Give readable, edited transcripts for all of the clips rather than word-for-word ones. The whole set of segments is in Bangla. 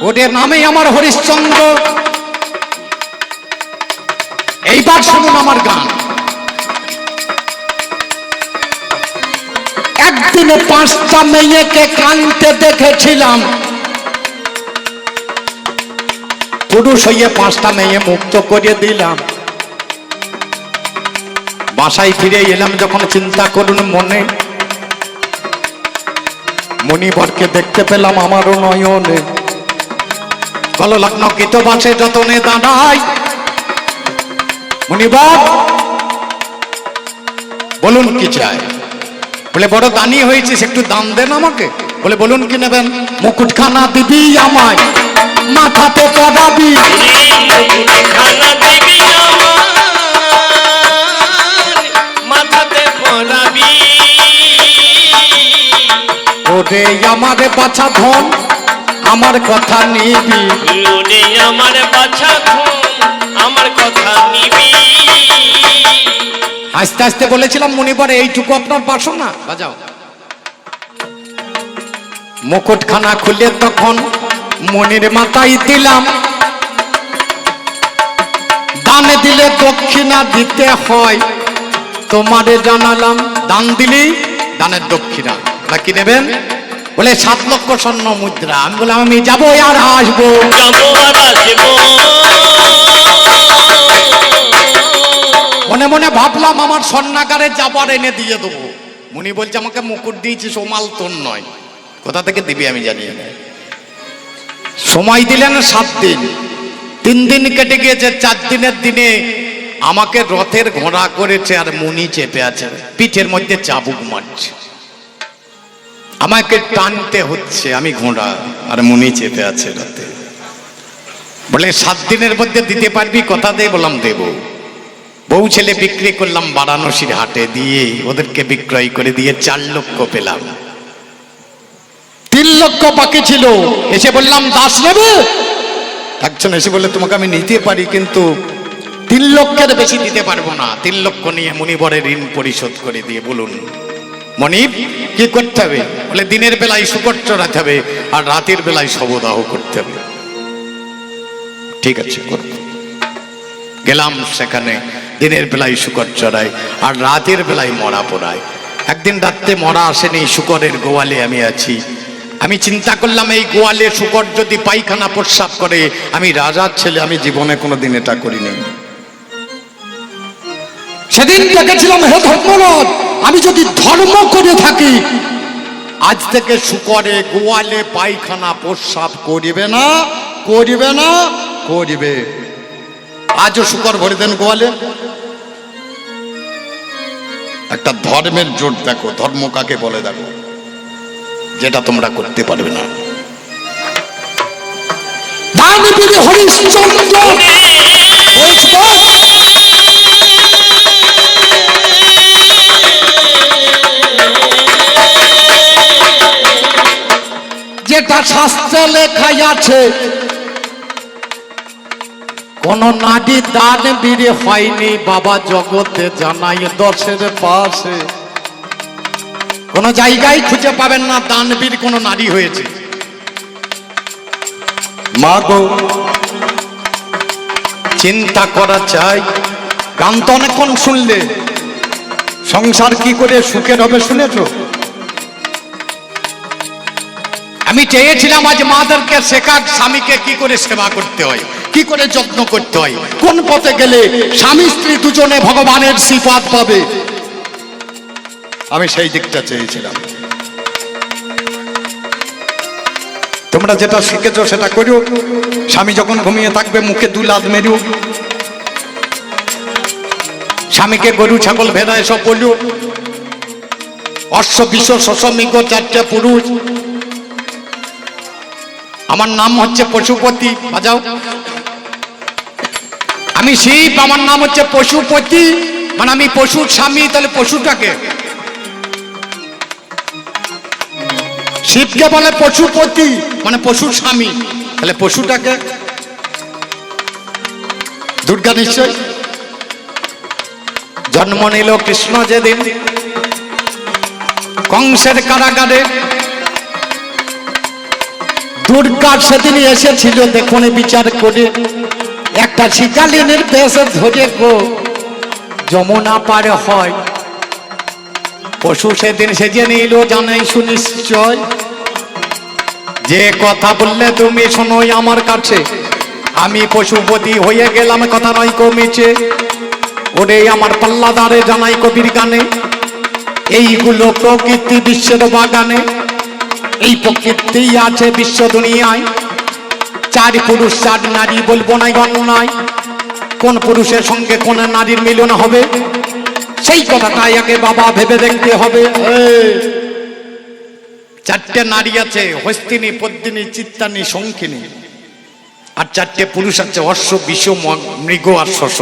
ওদের নামেই আমার হরিশ্চন্দ্র। এইবার শুনুন আমার গান। একদিনে 5টা মেয়েকে কানতে দেখেছিলাম, পুরুষ হইয়ে 5টা মেয়ে মুক্ত করে দিলাম। বাসায় ফিরে এলাম যখন চিন্তা করুন মনে, মণিবরকে দেখতে পেলাম আমারও নয়নে। কললগ্ন কৃতবাসে যতনে দাঁড়াই, মণিবর বলুন কি চাই? বলে বড় দানি হয়েছিস, একটু দাম দেন আমাকে। বলে বলুন কি নেবেন? মুকুটখানা দিবি আমায়, মাথাতে পড়াবি। ওরে আমার বাছা ধন, আমার কথা নিবি। ওরে আমার বাছা ধন, আমার কথা নিবি। আস্তে আস্তে বলেছিলাম মণিবর এইটুকু আপনার বাসনা, বাজাও। মুকুটখানা খুলে তখন মনির মাথায় দিলাম, দান দিলে দক্ষিণা দিতে হয়, তোমারে জানালাম। দান দিলেই দানের দক্ষিণা। না কি নেবেন? বলে 7 লক্ষ স্বর্ণ মুদ্রা। আমি বললাম আমি যাবো আর আসবো। মনে মনে ভাবলাম আমার স্বর্ণাগারে যাবার এনে দিয়ে দেবো। মুনি বলছে আমাকে মুকুট দিয়েছি, সোমাল তোর নয়, কোথা থেকে দিবি আমি জানি না। সময় দিলেন 7 দিন। 3 দিন কেটে গিয়েছে, 4 দিনের দিনে আমাকে রথের ঘোড়া করেছে আর মুনি চেপে আছে, পিঠের মধ্যে চাবুক মারছে। আমাকে টানতে হচ্ছে, আমি ঘোড়া আর মুনি চেপে আছে রথে। বলে 7 দিনের মধ্যে দিতে পারবি? কথা দে। বললাম দেব। বউ ছেলে বিক্রি করলাম বারাণসীর হাটে, দিয়ে ওদেরকে বিক্রয় করে দিয়ে 4 লক্ষ পেলাম। 3 লক্ষ বাকি ছিল। এসে বললাম দাস নেবে? একজন এসে বললে তোমাকে আমি নিতে পারি, কিন্তু 3 লক্ষের বেশি দিতে পারবো না। 3 লক্ষ নিয়ে মণিবরের ঋণ পরিশোধ করে দিয়ে বলুন মণিব কি করতে হবে? বলে দিনের বেলায় শুকর চড়াতে হবে আর রাতের বেলায় শবদাহ করতে হবে। ঠিক আছে করব। গেলাম সেখানে, দিনের বেলায় শুকর চড়াই আর রাতের বেলায় মরা পোড়ায়। একদিন রাত্রে মরা আসেনি, শুকরের গোয়ালে আমি আছি। আমি চিন্তা করলাম এই গোয়ালে শুকর যদি পায়খানা প্রস্রাব করে, আমি রাজার ছেলে, আমি জীবনে কোনোদিন এটা করিনি। সেদিন দেখেছিলাম হে ধর্মরাজ, আমি যদি ধর্ম করে থাকি, আজ থেকে শুকরে গোয়ালে পায়খানা প্রস্রাব করিবে না, করিবে না, করিবে। আজও শুকর ভরে দেন গোয়ালে। একটা ধর্মের জোট দেখো, ধর্ম কাকে বলে দেখো, যেটা তোমরা করতে পারবে না। হরিশ্চন্দ্র যেটা শাস্ত্রে লেখাই আছে, কোন নারী দান বীরে হয়নি বাবা জগতে, জানাই 10-এর পাশে। কোন জায়গায় খুঁজে পাবেন না দানবীর কোন নারী হয়েছে। মা গো চিন্তা করা চাই। গান তো অনেকক্ষণ শুনলে, সংসার কি করে সুখের হবে শুনেছ? আমি চেয়েছিলাম আজ মাদেরকে শেখাক স্বামীকে কি করে সেবা করতে হয়, কি করে যত্ন করতে হয়, কোন পথে গেলে স্বামী স্ত্রী দুজনে ভগবানের সিফাত পাবে। আমি সেই দিকটা চেয়েছিলাম। তোমরা যেটা শিখেছো সেটা করো। স্বামী যখন ঘুমিয়ে থাকবে মুখে 2 লাত মেরো, স্বামীকে গরু ছাগল ভেড়া এসব বললো। অশ্ব বিশ্ব শশমিক 4টে পুরুষ। আমার নাম হচ্ছে পশুপতি, বাজাও। আমি শিব, আমার নাম হচ্ছে পশুপতি, মানে আমি পশুর স্বামী। তাহলে পশুটাকে শিবকে বলে পশুপতি, মানে পশুর স্বামী। তাহলে পশুটাকে দুর্গা নিশ্চয়। জন্ম নিল কৃষ্ণ যেদিন কংসের কারাগারে, দুর্গা সেদিন এসেছিল দেখুন বিচার করে, একটা শিকালিনীর বেশে ধরে গো যমুনা পারে হয়। পশু সেদিন সেজে নিল জানাই সুনিশ্চয়, যে কথা বললে তুমি শোনোই আমার কাছে, আমি পশুপতি হয়ে গেলাম কথা নয় কমেছে। ওরে আমার পাল্লাদারে জানাই কবির গানে, এইগুলো প্রকৃতি বিশ্বের বাগানে, এই প্রকৃতি আছে বিশ্ব দুনিয়ায়। চার পুরুষ চার নারী বলবো নাই গণনায়, কোন পুরুষের সঙ্গে কোন নারীর মিলন হবে সেই কথাটাই আগে বাবা ভেবে দেখতে হবে। চারটে নারী আছে, হস্তিনী, পদ্মিনী, চিত্তানী, শঙ্খিনী, আর চারটে পুরুষ আছে, অশ্ব, বিষ, মৃগ আর শশ।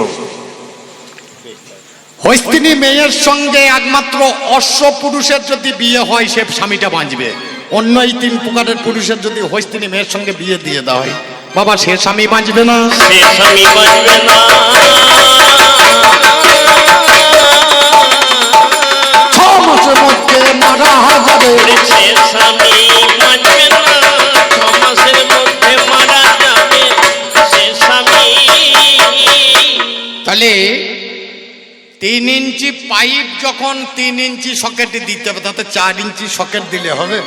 হস্তিনী মেয়ের সঙ্গে একমাত্র অশ্ব পুরুষের যদি বিয়ে হয় সে স্বামীটা বাঁচবে। অন্য এই তিন প্রকারের পুরুষের যদি হস্তিনী মেয়ের সঙ্গে বিয়ে দিয়ে দেওয়া হয় বাবা সে স্বামী বাঁচবে না, সে স্বামী বাঁচবে না। 6 মাসের মধ্যে মারা যাবে, সে স্বামী বাঁচবে না, 6 মাসের মধ্যে মারা যাবে সে স্বামী। তাহলে 3 ইঞ্চি পাইপ যখন 3 ইঞ্চি সকেটে দিতে হবে, তাতে 4 ইঞ্চি সকেট দিলে হবে?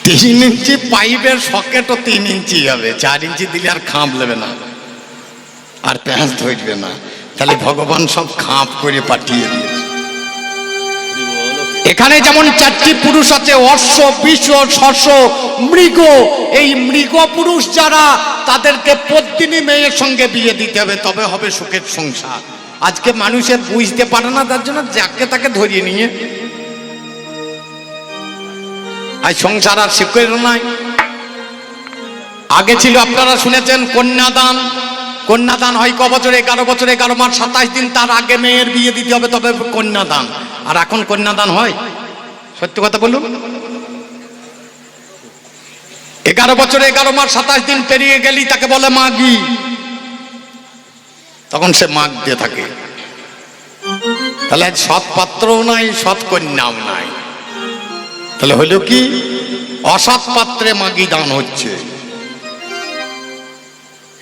3 ইঞ্চি পাইপের সকেটও 3 ইঞ্চি হবে, 4 ইঞ্চি দিলে আর খাঁপ নেবে না, আর প্যাঁচ ধরবে না। তাহলে ভগবান সব খাঁপ করে পাঠিয়ে দিয়েছে। এখানে যেমন 4টি পুরুষ আছে, অশ্ব, বিষ, শশ, মৃগ। এই মৃগ পুরুষ যারা, তাদেরকে পত্নী মেয়ের সঙ্গে বিয়ে দিতে হবে, তবে হবে সুখের সংসার। আজকে মানুষের বুঝতে পারে না, তার জন্য যাকে তাকে ধরিয়ে নিয়ে আজ সংসার আর সুখের নাই। আগে ছিল আপনারা শুনেছেন কন্যাদান। কন্যাদান হয় ক বছরে? 11 বছর 11 মাস 27 দিন, তার আগে মেয়ের বিয়ে দিতে হবে তবে কন্যাদান। আর এখন কন্যাদান হয়? সত্য কথা বলুন। 11 বছরে 11 মাস 27 দিন পেরিয়ে গেলি তাকে বলে মাগি, তখন সে মাগ দিয়ে থাকে। তাহলে সৎ পাত্রও নাই, সৎ কন্যাও নাই। তাহলে হইল কি? অসৎ পাত্রে মাগি দান হচ্ছে।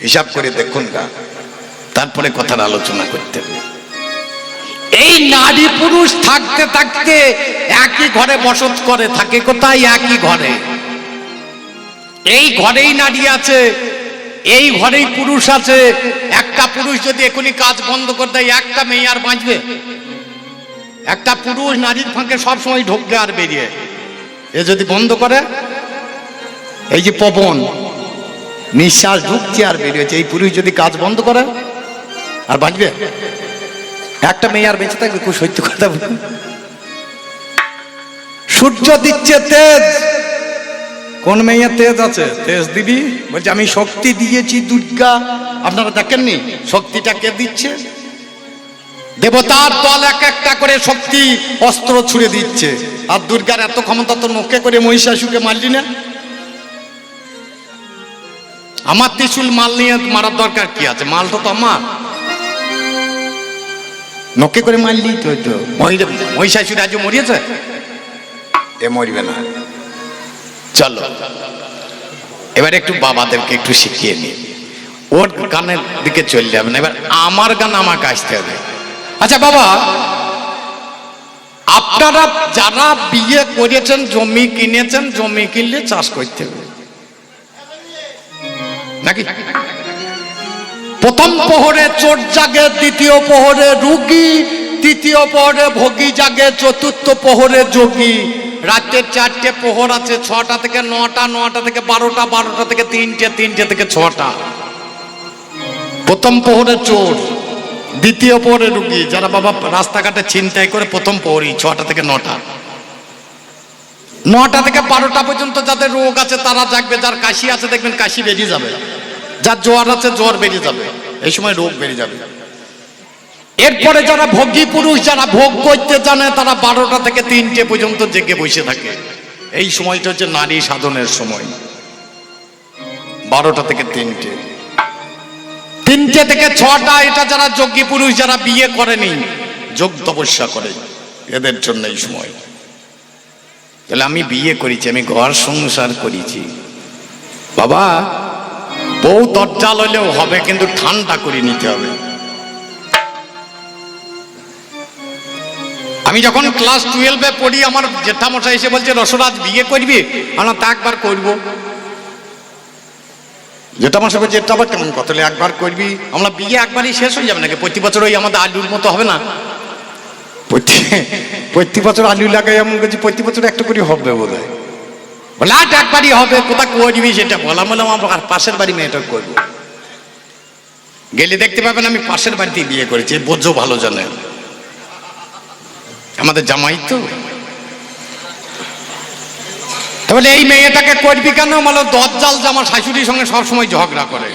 হিসাব করে দেখুন গা, তারপরে কথার আলোচনা করতে হবে। এই নারী পুরুষ থাকতে থাকতে একই ঘরে বসত করে, থাকে কোথায়? একই ঘরে। এই ঘরেই নারী আছে, এই ঘরেই পুরুষ আছে। একটা পুরুষ যদি এখনই কাজ বন্ধ করে দেয়, একটা মেয়ে আর বাঁচবে? একটা পুরুষ নারীর ফাঁকে সবসময় ঢুকবে আর বেরিয়ে, এ যদি বন্ধ করে, এই যে পবন নিঃশ্বাস ঢুকছে আর বেরিয়েছে, এই পুরুষ যদি কাজ বন্ধ করে আর বাঁচবে? একটা মেয়ে আর বেঁচে থাকবে? খুব সত্য কথা বলুন। সূর্য দিচ্ছে তেজ, কোন মেয়ে তেজ আছে? তেজ দিবি বলছে আমি শক্তি দিয়েছি দুর্গা। আপনারা দেখেননি শক্তিটা কে দিচ্ছে? দেবতার দল এক একটা করে শক্তি অস্ত্র ছুড়ে দিচ্ছে। আর দুর্গার এত ক্ষমতা তো নকে করে মহিষাসুরকে মারলি না? আমার ত্রিশূল মাল নিয়ে মারার দরকার কি আছে? মালটা তো আমার, নকে করে মারলি তো। হয়তো মহিষাসুর আজও মরিয়েছে, এ মরবে না। চলো এবার একটু বাবাদেরকে একটু শিখিয়ে নি, ওর গানের দিকে চলে যাবে না, এবার আমার গান আমাকে আসতে হবে। আচ্ছা বাবা, আপনারা যারা বিয়ে করেছেন, জমি কিনেছেন, জমি কিনলে চাষ করতে হবে নাকি? প্রথম প্রহরে চোর জাগে, দ্বিতীয় প্রহরে রুগী, তৃতীয় প্রহরে ভোগী জাগে, চতুর্থ প্রহরে যোগী। রাতের 4টে প্রহর আছে, 6টা থেকে 9টা, 9টা থেকে 12টা, 12টা থেকে 3টে, 3টে থেকে 6টা। প্রথম প্রহরে চোর, দ্বিতীয় প্রহরে রুগী, যারা বাবা রাস্তাঘাটে ছিনতাই করে, প্রথম প্রহরী 6টা থেকে 9টা। 9টা থেকে 12টা পর্যন্ত যাদের রোগ আছে তারা জাগবে, যার কাশি আছে দেখবেন কাশি বেরিয়ে যাবে, যার জ্বর আছে জ্বর বেরিয়ে যাবে, এই সময় রোগ বেরিয়ে যাবে। এরপরে যারা ভোগী পুরুষ, যারা ভোগ করতে জানে, তারা 12টা থেকে 3টে পর্যন্ত জেগে বসে থাকে। এই সময়টা হচ্ছে নারী সাধনের সময়, 12টা থেকে 3টে। 3টে থেকে 6টা এটা যারা যোগী পুরুষ, যারা বিয়ে করেনি, যোগ তপস্যা করে, এদের জন্য এই সময়। তাহলে আমি বিয়ে করেছি, আমি ঘর সংসার করেছি বাবা। বউ দরজাল হলেও হবে, কিন্তু ঠান্ডা করে নিতে হবে। আমি যখন ক্লাস 12-এ পড়ি, আমার জেঠামশাই এসে বলছে রসরাজ বিয়ে করবি? আমরা তা একবার করবো। জেঠামশাই বলছে এটা আবার কেমন কথা, একবার করবি? আমরা বিয়ে একবারই শেষ হয়ে যাবে নাকি? প্রতি বছর ওই আমাদের আলুর মতো হবে না? প্রতি বছর আলু লাগাই, এমন করছি প্রতি বছর একটা করে হবে বোধ হয়। বলে আট একবারই হবে, কোথা করবি সেটা বলা। বললাম আমার পাশের বাড়ি মেয়েটা করবো, গেলে দেখতে পাবেন আমি পাশের বাড়িতেই বিয়ে করেছি। বোঝো ভালো জানে, আমাদের জামাই তো। তাহলে এই মেয়েটাকে করবি কেন? বলো দজ্জাল যে আমার শাশুড়ির সঙ্গে সবসময় ঝগড়া করে।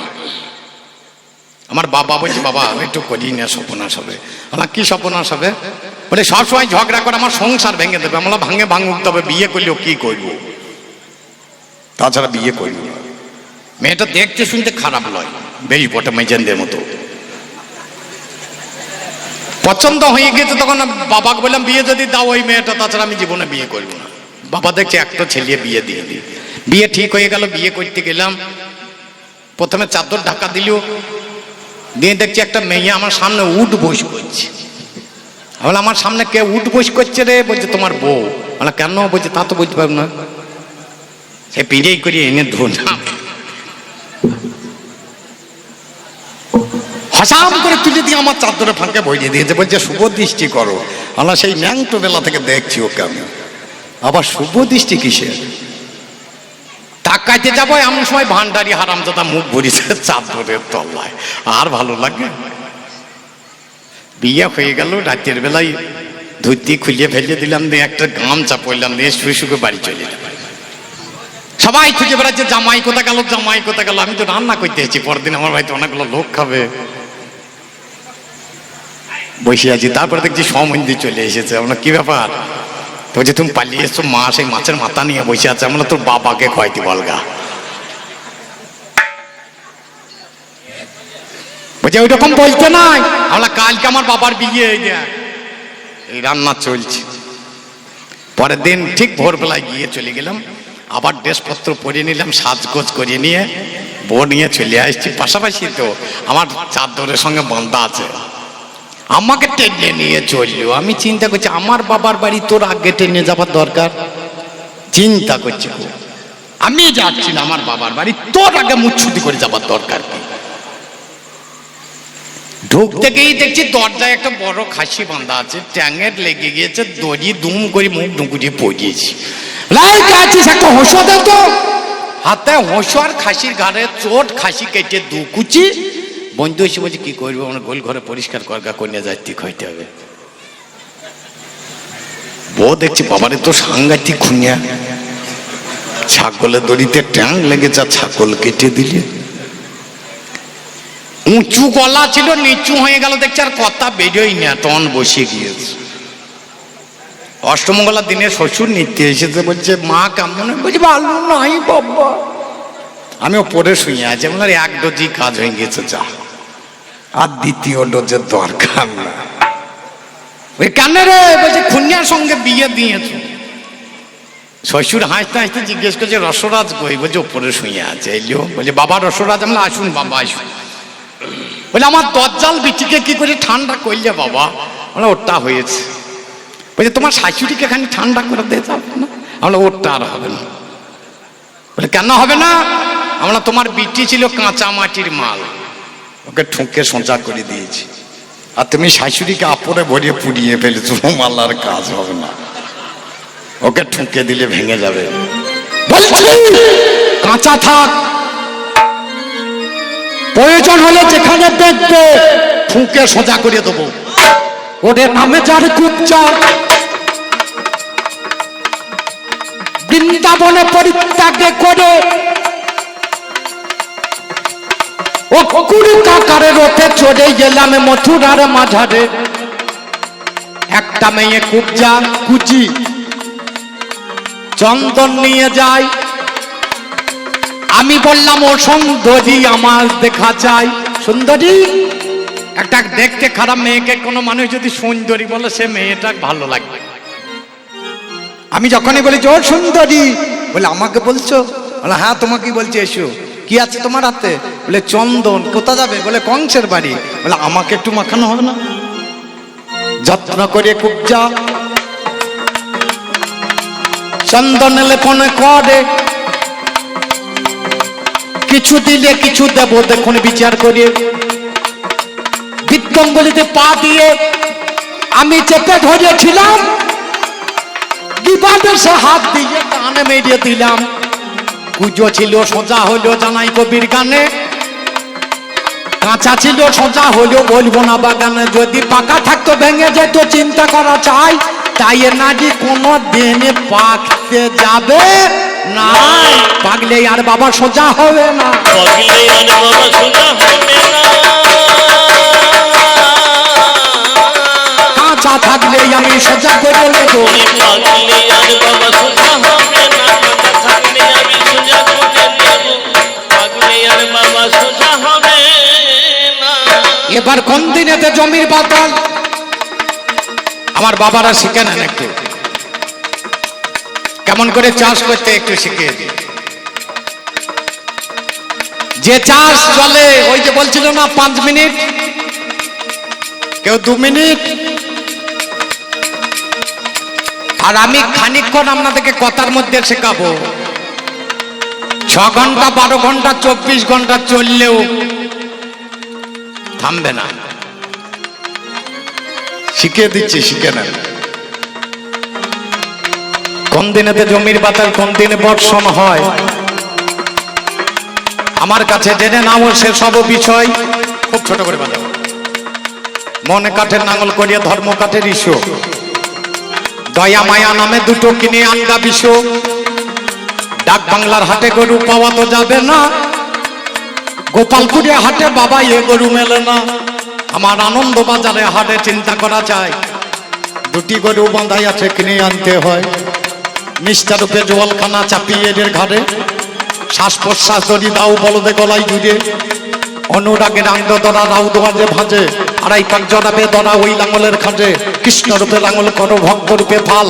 আমার বাবা বলছে বাবা একটু করি না, সর্বনাশ হবে। আমার কি সর্বনাশ হবে? বলে সবসময় ঝগড়া করে, আমার সংসার ভেঙে দেবে। আমরা ভাঙুক, তবে বিয়ে করলেও কি করবো, তাছাড়া বিয়ে করবো না। মেয়েটা দেখতে শুনতে খারাপ নয়, বেশ বটে মেজেন্দের মতো। পছন্দ হয়ে গেছে, তখন বাবাকে বললাম বিয়ে যদি দাও ওই মেয়েটা, তাছাড়া আমি জীবনে বিয়ে করবো না। বাবা দেখছে একটা ছেলে বিয়ে দিয়ে দিই। বিয়ে ঠিক হয়ে গেল, বিয়ে করতে গেলাম। প্রথমে চাদর ঢাকা দিল, দিয়ে দেখছি একটা মেয়ে আমার সামনে উঠ বস করছে। বলে আমার সামনে কে উঠ বস করছে রে? বলছে তোমার বউ। বলে কেন? বলছে তা তো বলতে পারবো না। সে পিড়েই করে এনে ধরলাম, হাসাম করে তুলে দিয়ে আমার চাদরে ফাঁকে বইয়ে দিয়েছে। বলছে শুভ দৃষ্টি করো। আমরা সেই ন্যাংটো বেলা থেকে দেখছি ওকে আমি। আবার শুভ দৃষ্টি কিসের? টাকাইতে যাবো এমন সময় ভান্ডারি হারামজাদা মুখ ভরিছে চাদরের তলায়। আর ভালো লাগে? বিয়ে হয়ে গেল, রাতের বেলায় ধুতি খুলিয়ে ফেলে দিলাম, দিয়ে একটা গামছা পরলাম, দিয়ে শুয়ে শুয়ে বাড়ি চলে এলাম। সবাই খুঁজে বেড়াচ্ছে জামাই কোথা গেল, জামাই কোথা গেল। আমি তো রান্না করতে এসেছি, পরদিন আমার বাড়িতে অনেকগুলো লোক খাবে, বসে আছি। তারপরে দেখছি সমন্ধি চলে এসেছে। আমরা কি ব্যাপার? বলছে তুমি পালিয়ে এসছো, মা সেই মাছের মাথা নিয়ে বসে আছে। আমরা তোর বাবাকে খোয়াইতে বলগা। বলছে ওই রকম বলতে নাই। আমরা কালকে আমার বাবার বিয়ে, এই রান্না চলছে। পরের দিন ঠিক ভোরবেলায় গিয়ে চলে গেলাম, আবার ড্রেসপত্র পরে নিলাম, সাজগোজ করিয়ে নিয়ে বউ নিয়ে চলে আসছি। পাশাপাশি তো আমার চাদরের সঙ্গে বন্ধা আছে, আমাকে টেনে নিয়ে চললো। আমি চিন্তা করছি আমার বাবার বাড়ি তোর আগে টেনে যাবার দরকার? চিন্তা করছি আমি যাচ্ছি না আমার বাবার বাড়ি, তোর আগে মুচ্ছুতি করে যাবার দরকার কি? ঢুকতে গিয়েই দেখছি দরজায় একটা বড় খাসি বাঁধা আছে, ট্যাঙের লেগে গিয়েছে, দড়ি দুম করে মুখ ঢুকুরিয়ে পড়িয়েছি। একটা হোসো দেও তো। হাতে হোসো আর খাসির ঘাড়ে চোট, খাসি কেটে দু কুচি। বন্ধু এসে বলছে কি করবো? আমরা গোল ঘরে পরিষ্কার করগা কন্যা যাইতে খাইতে হবে। বউ দেখছি বাবারে তো সাংঘাতিক খুনিয়া, ছাগলের দড়িতে ট্যাং লেগেছে, ছাগল কেটে দিলে। উঁচু গলা ছিল, নিচু হয়ে গেল দেখছি, আর কথা বেরোই না, তখন বসে গিয়েছে। অষ্টমঙ্গলার দিনে শ্বশুর নিতে এসেছে, বলছে মা কেমন? বলছে ভালো নাই বাবা। আমি ওপরে শুয়ে আছি, বললাম এক ডোজি কাজ হয়ে গেছে, যা, আর দ্বিতীয় ডোজের দরকার না। ওই কেন রে? বলছে খুনিয়ার সঙ্গে বিয়ে দিয়েছো। শ্বশুর হাসতে হাসতে জিজ্ঞেস করছে রসরাজ কই? বলছে ওপরে শুয়ে আছে। এলো, বলছে বাবা রসরাজ। আমরা আসুন বাবা আসুন। বলে আমার দজ্জাল বিটিকে কি করে ঠান্ডা করলে বাবা? আমরা ওটা হয়েছে। বলছে তোমার শাশুড়িকে এখানে ঠান্ডা করে দিয়ে যাবে না? আমরা ওটা আর হবে না। বলে কেন হবে না? আমরা তোমার বিটি ছিল কাঁচা মাটির মাল, ওকে ঠুকে সোজা করে দিয়েছি, আর তুমি শাশুড়িকে আপরে ভরিয়ে পুড়িয়ে ফেলেছো, মালার কাজ হবে না, ওকে ঠুকে দিলে ভেঙে যাবে। বলছি কাঁচা থাক, প্রয়োজন হলে যেখানে দেখবে ঠুকে সোজা করে দেবো। ওদের নামে যার কুপচার, বৃন্দাবনে পরিত্যাগে করে ও কুড়ি কাকারে রথে চড়ে গেলাম মথুরার মাঝারে। একটা মেয়ে কুপজা কুচি চন্দন নিয়ে যায়, আমি বললাম ও সুন্দরী আমার দেখা চাই। সুন্দরী, একটা দেখতে খারাপ মেয়েকে কোনো মানুষ যদি সুন্দরী বলে, সে মেয়েটা ভালো লাগবে। আমি যখনই বলি যে ও সুন্দরী, বলে আমাকে বলছো? বলে হ্যাঁ তোমাকেই বলছি, এসো। কি আছে তোমার হাতে? বলে চন্দন। কোথা যাবে? বলে কংসের বাড়ি। বলে আমাকে একটু মাখানো হবে না? যত্ন করে খুব যা, চন্দন লেপনে করে, কিছু দিলে কিছু দেব, দেখুন বিচার করিয়ে। বিদ্যঙ্গলিতে পা দিয়ে আমি চেপে ধরেছিলাম, বিবাদে সে হাত দিয়ে কানে মেরিয়ে দিলাম। কুজো ছিল সোজা হলো জানাই কবির গানে, কাঁচা ছিল সোজা হলো বলবো না বাগানে। যদি পাকা থাকতো ভেঙে যেত চিন্তা করা চাই, তাই নাজি কোনো দিনে পাকতে যাবে না। পাগলে আর বাবা সোজা হবে না, পাগলে আর বাবা সোজা হবে না। কাঁচা থাকলে আমি সোজা করে নেবো। পাগলে আর বাবা সোজা হবে না, কাঁচা থাকলে আমি সোজা করে নেব। পাগলে আর বাবা সোজা হবে না। এবার কোন দিনেতে জমির বাতাল আমার বাবারা শিখে নেন, একটু কেমন করে চাষ করতে একটু শিখিয়ে দিই। যে চাষ চলে ওই যে বলছিল না 5 মিনিট, কেউ 2 মিনিট, আর আমি খানিকক্ষণ আপনাদেরকে কথার মধ্যে শেখাবো। 6 ঘন্টা 12 ঘন্টা 24 ঘন্টা চললেও থামবে না। শিখিয়ে দিচ্ছি, শিখে নেন। কোন দিনেতে জমির বাতাল, কোন দিনে বর্ষণ হয় আমার কাছে জেনে নাও সে সব বিষয়। খুব ছোট করে বলো। মনে কাঠের নাঙল করিয়া ধর্ম কাঠের ইস্যু, দয়া মায়া নামে দুটো কিনে আনগা বিষ। ডাক বাংলার হাটে গরু পাওয়া তো যাবে না, গোপালপুরে হাটে বাবা এ গরু মেলে না। আমার আনন্দ বাজারে হাটে চিন্তা করা যায়, 2টি গরু বাঁধাই আছে কিনে আনতে হয়। মিষ্টার রূপে জলখানা চাপিয়ে এদের ঘাড়ে, শ্বাস প্রশ্বাস দড়ি দাও বলদে গলায় জুড়ে। অনুরাগের আঙ্গ দরা রাউ দোয়াজে ভাজে, 2.5 পাক জড়াবে দরা ওই লাঙলের খাজে। কৃষ্ণ রূপে লাঙল করো ভক্ত রূপে ফাল,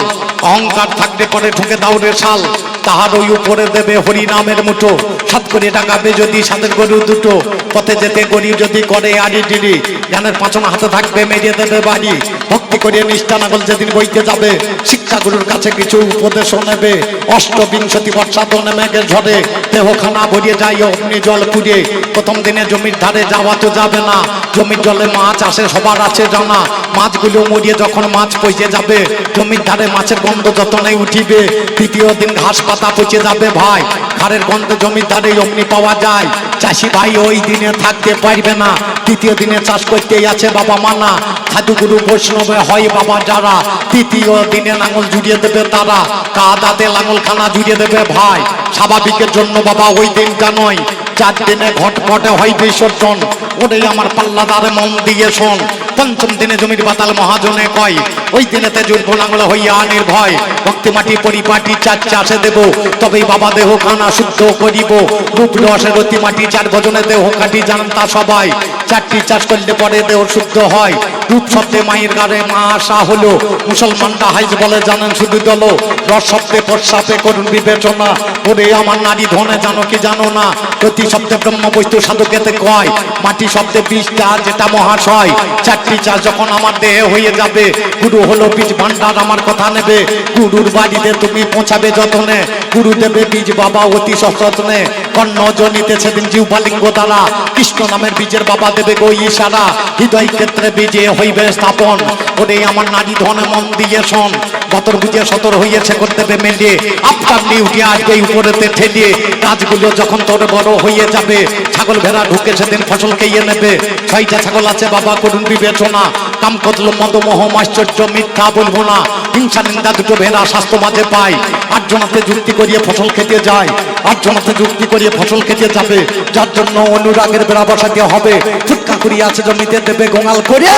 অহংকার থাকতে পরে ঠুকে দাউরে শাল। তাহার ওই উপরে দেবে হরি নামের মুঠো, 7 করে টাঙাবে যদি 7 গরু দুটো। পথে যেতে গরি যদি করে আড়ি ডিড়ি, জ্ঞানের পাঁচন হাতে থাকবে মেরিয়ে দেবে বাড়ি। ভক্তি করে নিষ্ঠা নাগল যেদিন বইতে যাবে, শিক্ষা গুরুর কাছে কিছু উপদেশও নেবে। 8বিংশতি বর্ষাদনে মেঘের ঝড়ে, দেহখানা ভরিয়ে যায় অগ্নি জল পুড়ে। প্রথম দিনে জমির ধারে যাওয়া তো যাবে না, জমির জলে মাছ আসে সবার আছে জানা। মাছগুলো মরিয়ে যখন মাছ পচে যাবে, জমির ধারে মাছের গন্ধ যতনে উঠিবে। তৃতীয় দিন ঘাস পাতা পচে যাবে ভাই, খারের গন্ধে জমির ধারে অগ্নি পাওয়া যায়। চাষি ভাই ওই দিনে থাকতে পারবে না, তৃতীয় দিনে চাষ করতেই আছে বাবা মানা। সাধুগুরু বৈষ্ণবে হয় বাবা যারা, তৃতীয় দিনে লাঙল জুড়িয়ে দেবে তারা। কাদাতে লাঙল খানা জুড়িয়ে দেবে ভাই, স্বাভাবিকের জন্য বাবা ওই দিনটা নয়। 4 দিনে ঘটঘটে হয় বিসর্জন, ওটাই আমার পাল্লাদারে মন দিয়ে শোন। 5ম দিনে জমির বাতাল মহাজনে কয়, ওই দিনেতে জুড়ব লাঙল হইয়া নির্ভয়। ভক্তি মাটি পরিপাটি 4 চাষে দেব, তবেই বাবা দেহ খানা শুদ্ধ করিব। রূপ রসের অতি মাটি 4 ভজনে দেহ কাটি জানেন তা সবাই। 4টি চাষ করলে পরে দেহ শুদ্ধ হয়। রূপ শব্দে মায়ের গাড়ে মা আসা হলো, মুসলমানরা হাইজ বলে জানেন শুধু দল। রস শব্দে প্রস্রাবে করুন বিবেচনা, ওরে আমার নারী ধনে জানো কি জানো না। প্রতি শব্দে ব্রহ্ম বস্তু সাধকেতে কয়, মাটি শব্দে বীজটা যেটা মহাশয়। 4টি চাষ যখন আমার দেহে হয়ে যাবে, গুরু হলো বীজ ভান্ডার আমার কথা নেবে। গুরুর বাড়িতে তুমি পৌঁছাবে যতনে, গুরু দেবে বীজ বাবা অতি সযত্নে। কর্ণ জনিতে সেদিন জিহ্বালিঙ্গ দ্বারা, কৃষ্ণ নামের বীজের বাবা দেবে গো ইশারা। হৃদয় ক্ষেত্রে বীজে হইবে স্থাপন, ওরে আমার নারী ধনে মন দিয়ে শোন। বতর বুঝে সতর হইয়েছে করতে দেবে মেলে, আপনার ডিউটি আসবে উপরেতে ঠেলিয়ে। কাজগুলো যখন তোর বড় হয়ে যাবে, ছাগল ভেড়া ঢুকে সেদিন ফসল খেয়ে নেবে। 6টা ছাগল আছে বাবা করুন বিবেচনা, কাম কতল মদ মোহ আশ্চর্য মিথ্যা বলবো না। হিংসা নিন্দা 2টো ভেড়া স্বাস্থ্য মাঝে পায়, 8 জনাতে যুক্তি করিয়ে ফসল খেতে যায়। 8 জনাতে যুক্তি করিয়ে ফসল খেতে যাবে, যার জন্য অনুরাগের বেড়া বসাতে হবে। ফুটকা করিয়া আছে জমিতে দেবে গোঙাল করে,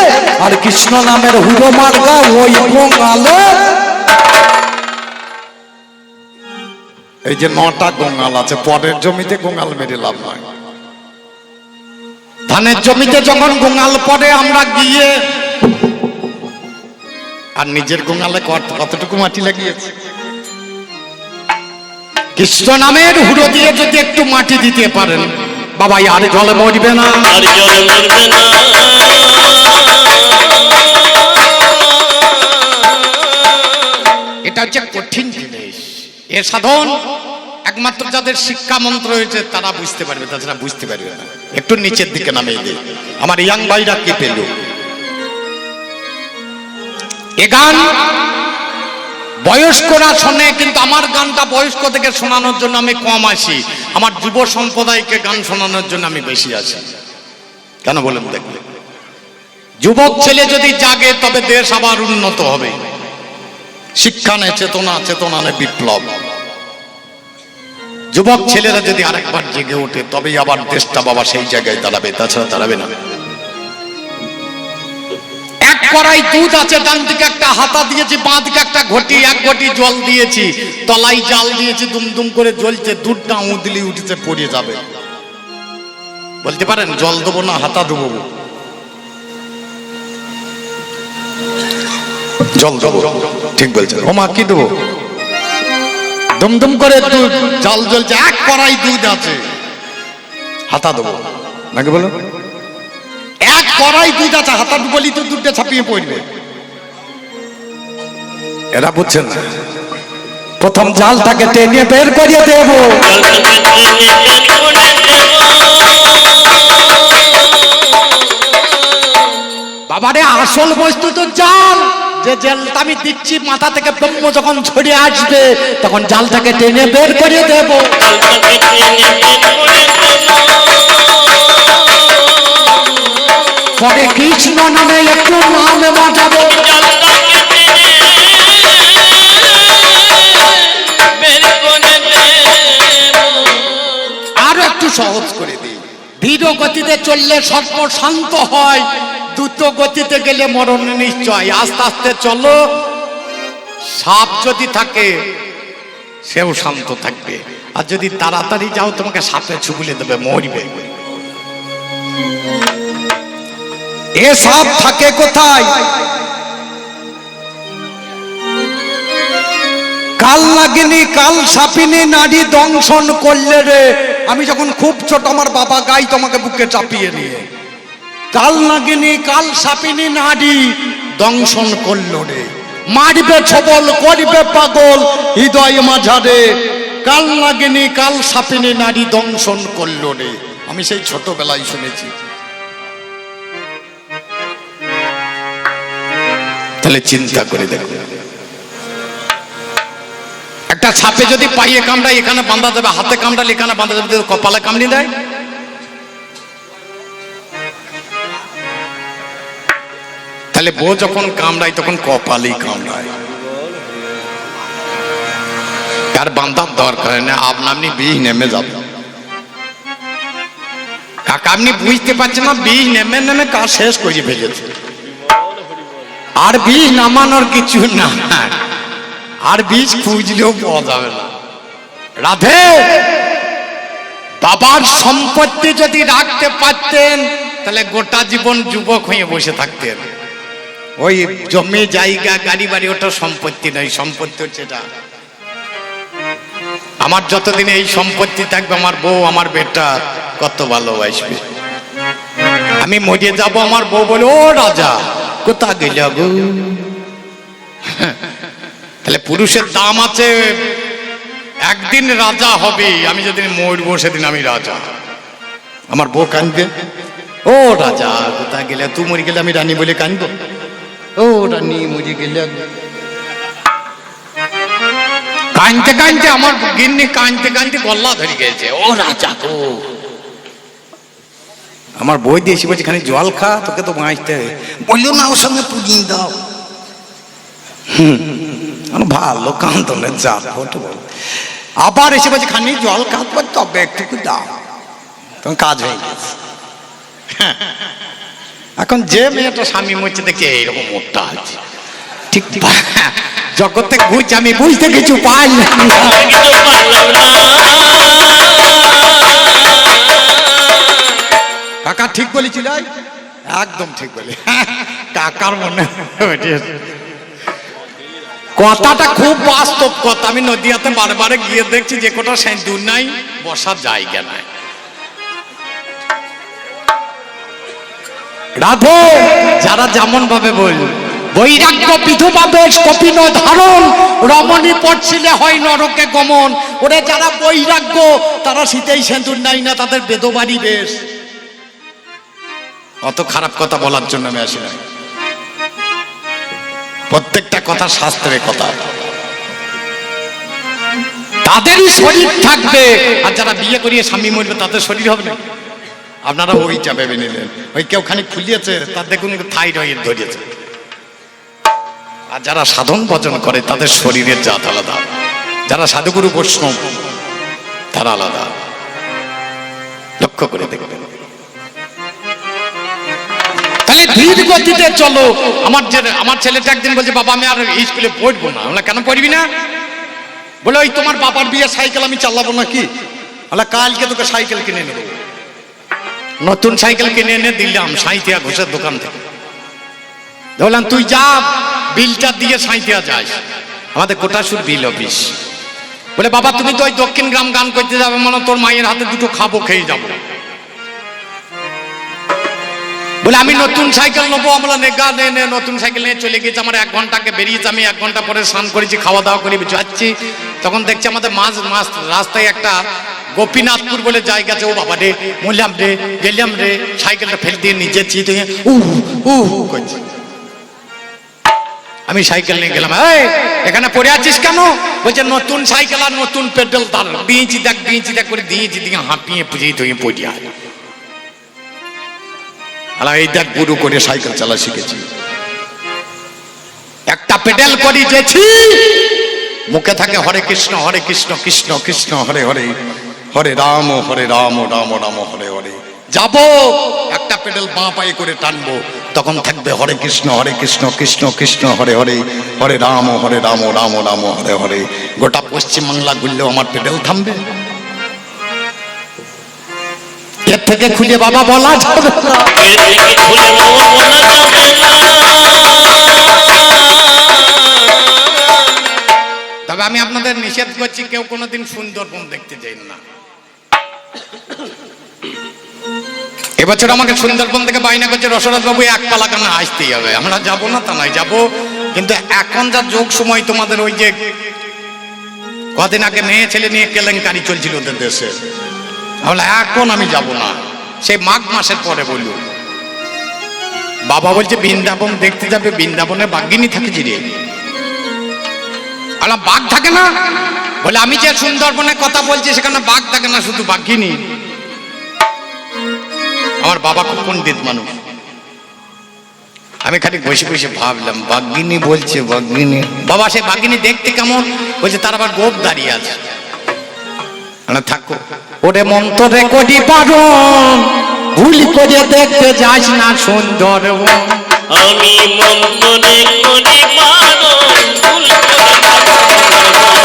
আর কৃষ্ণ নামের হুড়ো মার্গা ওই গোঙালে। এই যে 9টা গোঙাল আছে, পরের জমিতে গোঙাল মেরে লাভ নয়। ধানের জমিতে যখন গোঙাল পড়ে আমরা গিয়ে, আর নিজের গোঙালে কতটুকু মাটি লাগিয়েছে কৃষ্ণ নামের হুড়ো দিয়ে যদি একটু মাটি দিতে পারেন, বাবা আর জলে মরবে না। আর জলে মরবে না। এটা হচ্ছে কঠিন জিনিস। এর সাধন একমাত্র যাদের শিক্ষা মন্ত্র হয়েছে তারা বুঝতে পারবে, তাছাড়া বুঝতে পারবে না। একটু নিচের দিকে নামিয়ে দিই, আমার ইয়াং ভাইরা কে পেল এ গান। বয়স্করা শোনে, কিন্তু আমার গানটা বয়স্ক থেকে শোনানোর জন্য আমি কম আসি, আমার যুব সম্প্রদায়কে গান শোনানোর জন্য আমি বেশি আসি। কেন বলেন দেখলে, যুবক ছেলে যদি জাগে তবে দেশ আবার উন্নত হবে। শিক্ষা নেই চেতনা, চেতনা নেই বিপ্লব। যুবক ছেলেরা যদি আরেকবার জেগে ওঠে তবেই আবার দেশটা বাবা সেই জায়গায় দাঁড়াবে, তাছাড়া দাঁড়াবে না। এক কড়াই দুধ আছে, ডান দিকে একটা হাতা দিয়েছি, বাঁ দিকে একটা ঘটি, এক ঘটি জল দিয়েছি, তলায় জাল দিয়েছি, দুমদুম করে জ্বলছে, দুধটা উদলি উঠেছে, পড়ে যাবে। বলতে পারেন জল দেবো না হাতা দেবো? জল দেবো, ঠিক বলছেন। ওমা কি দেবো? দুমদুম করে দুধ জল জ্বলছে, এক কড়াই দুধ আছে, হাতা দেবো নাকি বলো? এক কড়াই দুধ আছে, হাতা বলি তো দুধটা ছাপিয়ে পড়বে। এরা বুঝছেন না, প্রথম জালটাকে টেনে বের করিয়ে দেব। বাবারে আসল বস্তু তো জাল। যে জালটা আমি দিচ্ছি মাথা থেকে ব্রহ্ম যখন ছড়িয়ে আসবে তখন জালটাকে টেনে বের করিয়ে দেব। পরে কৃষ্ণ নামে একটু নামে বাজাবো। আরো একটু সহজ করে দিই, ধীর গতিতে চললে সর্প শান্ত হয়, দ্রুত গতিতে গেলে মরণ নিশ্চয়। আস্তে আস্তে চলো, সাপ যদি থাকে সেও শান্ত থাকবে, আর যদি তাড়াতাড়ি যাও তোমাকে সাপে ছুবলে দেবে, মরবে। এ সাপ থাকে কোথায়? কাল নাগিনী কাল সাপিনী নারী দংশন করলে রে। আমি যখন খুব ছোট আমার বাবা গাই তোমাকে বুকে চাপিয়ে নিয়ে, কাল নাগিনী কাল সাপিনী নারী দংশন করলো রে, মারবে ছবল করবে পাগল হৃদয় মাঝারে। কাল নাগিনী কাল সাপিনী নারী দংশন করলো রে। আমি সেই ছোটবেলায় শুনেছি। তাহলে চিন্তা করে দেখো, একটা সাপে যদি পাইয়ে কামড়ায় এখানে বাঁধা দেবে, হাতে কামড়ালে এখানে বাঁধা দেবে, কপালে কামড়ি দেয়। তাহলে বউ যখন কামড়ায় তখন কপালেই কামড়ায়, তার বাঁধার দরকার নেই, আপনি বিষ নেমে যাবে। কাকা আপনি বুঝতে পারছেন না, বিষ নেমে নেমে কাজ শেষ করে ফেলেছে, আর বিষ নামানোর কিছু না, আর বীজ খুঁজলেও পাওয়া যাবে না। রাধে, বাবার সম্পত্তি যদি রাখতে পারতেন তাহলে গোটা জীবন যুবক হয়ে বসে থাকতেন। ওই জমি জায়গা গাড়ি বাড়ি ওটা সম্পত্তি নয়, সম্পত্তি হচ্ছে এটা আমার। যতদিন এই সম্পত্তি থাকবে আমার বউ আমার বেটা কত ভালোবাসবে। আমি মরে যাব, আমার বউ বলে ও রাজা কোথা গেল গো। তাহলে পুরুষের দাম আছে, একদিন রাজা হবে। আমি যেদিন মরবো সেদিন আমি রাজা, আমার বউ কাঁদবে ও রাজা কোথা গেলে। তুই মরে গেলে আমি রানী বলে কাঁদবো, ও রানী মরে গেলে। কাঁদতে কাঁদতে আমার গিন্নি কাঁদতে কাঁদতে গল্লা ধরে গেছে, ও রাজা তো। আমার বই দিয়েছি বলছি খানি জল খা, তোকে তো বাঁচতে হবে। বললো না ওর সঙ্গে পুডিং দাও। ভালো কান্দনের চাপ, আবার এসে বলছে খানি জল খাবো তবে একটু দাও, তখন কাজ হয়ে গেছে। এখন যে মেয়েটা স্বামী মরছে দেখে এইরকম মোটা আছে, ঠিক জগতে ঘুরছে, আমি বুঝতে কিছু পাই না। কাকা ঠিক বলেছিল, একদম ঠিক বলে। কাকার মনে কথাটা খুব বাস্তব কথা। আমি নদিয়াতে বারবার গিয়ে দেখছি যে কোটা সেন্দুর নাই, বসার জায়গা নাই। রাধে যারা যেমন ভাবে বল, বৈরাগ্য বিধবা বেশ কপিন ধারণ, রমণী পড়ছিলে হয় নরকে গমন। ওরে যারা বৈরাগ্য তারা শীতেই সেন্দুর নাই না, তাদের বেদবাড়ি বেশ। অত খারাপ কথা বলার জন্য আমি আসি না, প্রত্যেকটা কথা শাস্ত্রের কথা। তাদেরই শরীর থাকবে, আর যারা বিয়ে করিয়ে স্বামী মরবে তাদের শরীর হবে না। আপনারা ওইটা ভেবে নিলেন, ওই কেউ খানি খুলিয়েছে তার দেখুন থাইরয়েড ধরিয়েছে। আর যারা সাধন ভজন করে তাদের শরীরের জাত আলাদা, যারা সাধুগুরু বৈষ্ণব তারা আলাদা। লক্ষ্য করে দেখবেন। তাহলে ধীর গতিতে চলো। আমার ছেলেটা একদিন বলছে, বাবা আমি আর স্কুলে পড়বো না। আমরা কেন পড়বি না? বলে ওই তোমার বাবার বিয়ে সাইকেল আমি চালাবো না। কি? আমরা কালকে তোকে সাইকেল কিনে নেবো। নতুন সাইকেল কিনে এনে দিলাম সাঁইতিয়া ঘোষের দোকান থেকে। বললাম তুই যা বিলটা দিয়ে সাঁইতিয়া যাস, আমাদের কোটাসুর বিল অফিস। বলে বাবা তুমি তো ওই দক্ষিণ গ্রাম গান করতে যাবে, মানে তোর মায়ের হাতে দুটো খাবো, খেয়ে যাবো। বলে আমি নতুন সাইকেল নেবো। আমরা নেগা নে নতুন সাইকেল নিয়ে চলে গেছি। আমার 1 ঘন্টা আগে বেরিয়েছি, আমি 1 ঘন্টা পরে স্নান করেছি, খাওয়া দাওয়া করে যাচ্ছি। তখন দেখছি আমাদের মাঝ রাস্তায় একটা গোপীনাথপুর বলে জায়গা আছে। ও বাবা রে, মরলাম রে, গেলাম রে। সাইকেলটা ফেলে দিয়ে নিজে চিতে করছি। আমি সাইকেল নিয়ে গেলাম। এখানে পড়ে আছিস কেন? বলছে নতুন সাইকেল আর নতুন পেডেল তার দিয়েছি দেখ করে দিয়েছি, দিয়ে হাঁপিয়ে পুজিয়ে তুই পড়িয়া। এই দেখ গুরু করে সাইকেল চালা শিখেছি, একটা পেডেল করি যেছি, মুখে থাকে হরে কৃষ্ণ কৃষ্ণ কৃষ্ণ হরে হরে, হরে রাম রাম রাম হরে হরে। যাবো একটা পেডেল বাঁ পায়ে করে টানবো, তখন থাকবে হরে কৃষ্ণ কৃষ্ণ কৃষ্ণ হরে হরে, হরে রাম রাম রাম হরে হরে। গোটা পশ্চিমবাংলা ঘুরলেও আমার পেডেল থামবে? এর থেকে খুলে বাবা বলা যাবে না। তবে আমি আপনাদের নিষেধ করছি, কেউ কোনোদিন সুন্দরবন দেখতে যাই না। এবছর আমাকে সুন্দরবন থেকে বাইনা করছে, রসরাজ বাবু 1 পালা কেন আসতেই হবে। আমরা যাবো না তা নয়, যাবো, কিন্তু এখন যা যোগ সময় তোমাদের ওই যে কদিন আগে মেয়ে ছেলে নিয়ে কেলেঙ্কারি চলছিল ওদের দেশে, তাহলে এখন আমি যাব না, সেই মাঘ মাসের পরে বলল। বাবা বলছে বৃন্দাবন দেখতে যাবে, বৃন্দাবনে বাঘিনী থাকে জিরে। আলা বাঘ থাকে না? বলে আমি যে সুন্দরবনের কথা বলছি সেখানে বাঘ থাকে না, শুধু বাঘিনী। আমার বাবা খুব পণ্ডিত মানুষ, আমি খালি বসে বসে ভাবলাম বাঘিনী বলছে, বাঘিনী বাবা সে বাঘিনী দেখতে কেমন? বলছে তার আবার গোপ দাঁড়িয়ে আছে। থাকো ওরে মন্ত্রে করি পারণ, ভুল করে দেখতে যাস না সুন্দরবন। আমি মন্ত্রে করি পারণ, ভুল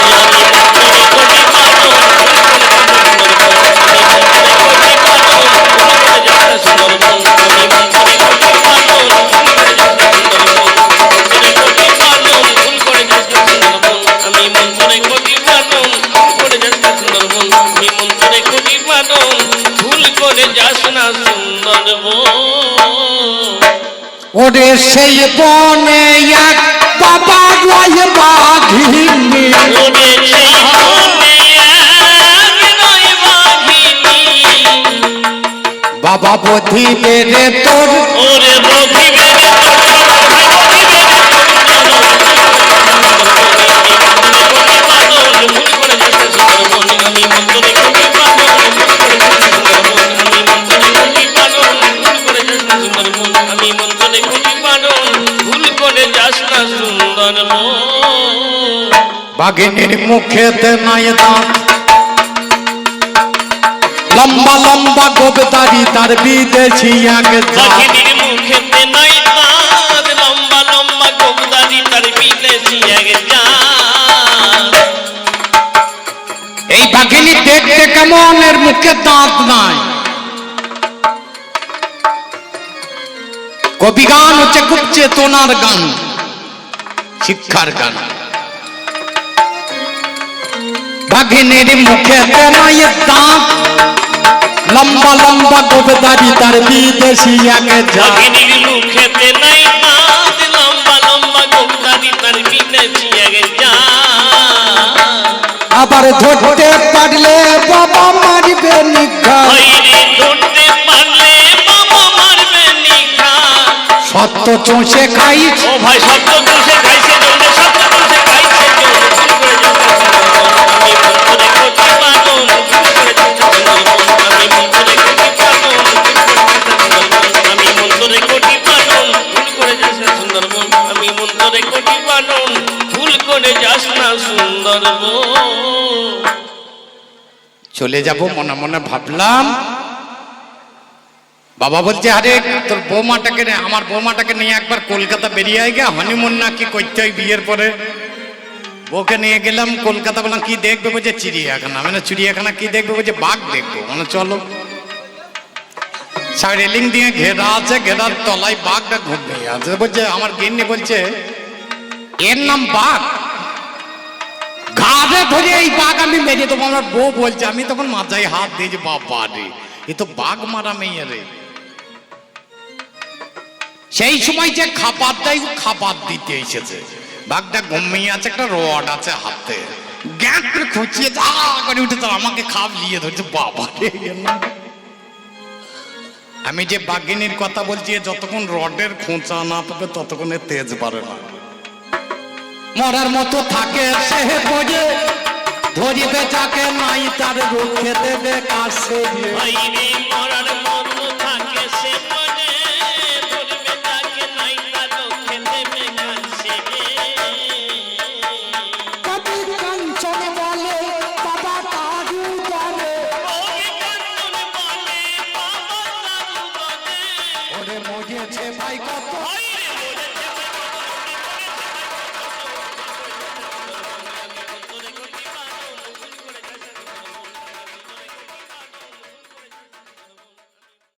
ওরে সেই বনে এক বাবা রয় বাঘিনী, ওরে সেই বনে এক রয় বাঘিনী, বাবা বধিবে রে তোর, ওরে বধিবে রে তোর, বাঘিনীর মুখেতে নাই দাঁত, লম্বা লম্বা গোবদারি তার বিদেশি এক জাত। বাঘিনীর মুখেতে নাই দাঁত, লম্বা লম্বা গোবদারি তার বিদেশি এক জাত। এই বাঘিনী দেখতে কেমন? এর মুখে দাঁত নাই। কবি গান হচ্ছে খুব চেতনার গান, শিক্ষার গান। বাঘিনীর মুখেতে নাই দাঁত, লম্বা লম্বা গোবদারি তার বিদেশি আগে যা। বাঘিনীর মুখেতে নাই দাঁত, লম্বা লম্বা গোবদারি তার বিদেশি আগে যা। আবার ধরতে পারলে বাবা মারবে নিখা, হইরে ধরতে পারলে বাবা মারবে নিখা। সত্য চষে খাই ও ভাই সত্য চষে খাইছে জন্য, সত্য চষে খাইছে জন্য, আমি মন্তরে কোটি পালন, ভুল করে যাস না সুন্দরবন। আমি মন্তরে কোটি পালন, ভুল করে যাস না সুন্দরবন। চলে যাব মনে মনে ভাবলাম। বাবা বলছে আরে তোর বৌমাটাকে আমার বৌমাটাকে নিয়ে একবার কলকাতা বেরিয়ে আয় গা, হানিমুন না কি করতে হয় বিয়ের পরে। বউকে নিয়ে গেলাম কলকাতা, বললাম কি দেখবে বলছে চিড়িয়াখানা। মানে চিড়িয়াখানা কি দেখবে বলছে বাঘ দেখবো। মানে চলো, রেলিং দিয়ে ঘেরা আছে, ঘেরার তলায় বাঘটা ঘুরবে আছে। বলছে আমার গিন্নি বলছে এর নাম বাঘ, ঘাড়ে ধরে এই বাঘ আমি মেরে দেবো। আমার বউ বলছে, আমি তখন মাথায় হাত দিয়েছি, বাবা রে এ তো বাঘ মারা মেয়ে রে। সেই সময় যে খাবার দেয় খাবার দিতে এসেছে, বাঘটা ঘুমিয়ে আছে, একটা রড আছে হাতে, গ্যাস করে খুঁচিয়ে যা করে উঠেছে, আমাকে খাপ নিয়ে ধরছে। বাবা রে, আমি যে বাঘিনীর কথা বলছি, যতক্ষণ রডের খোঁচা না পাবে ততক্ষণে তেজ পারে না। মরার মতো থাকে সে বোঝে, ধরিবে যাকে নাই তার রুখে দেবে কাছে। হইরে মরার মতো থাকে সে মনে, ধরবে তাকে নাই তার রক্ষে দেবে কাছে। কবি কাঞ্চন বলে বাবা তারু বলে, ওরে কাঞ্চন বলে বাবা তারু বলে। ওরে মজেছে ভাই কত। হইরে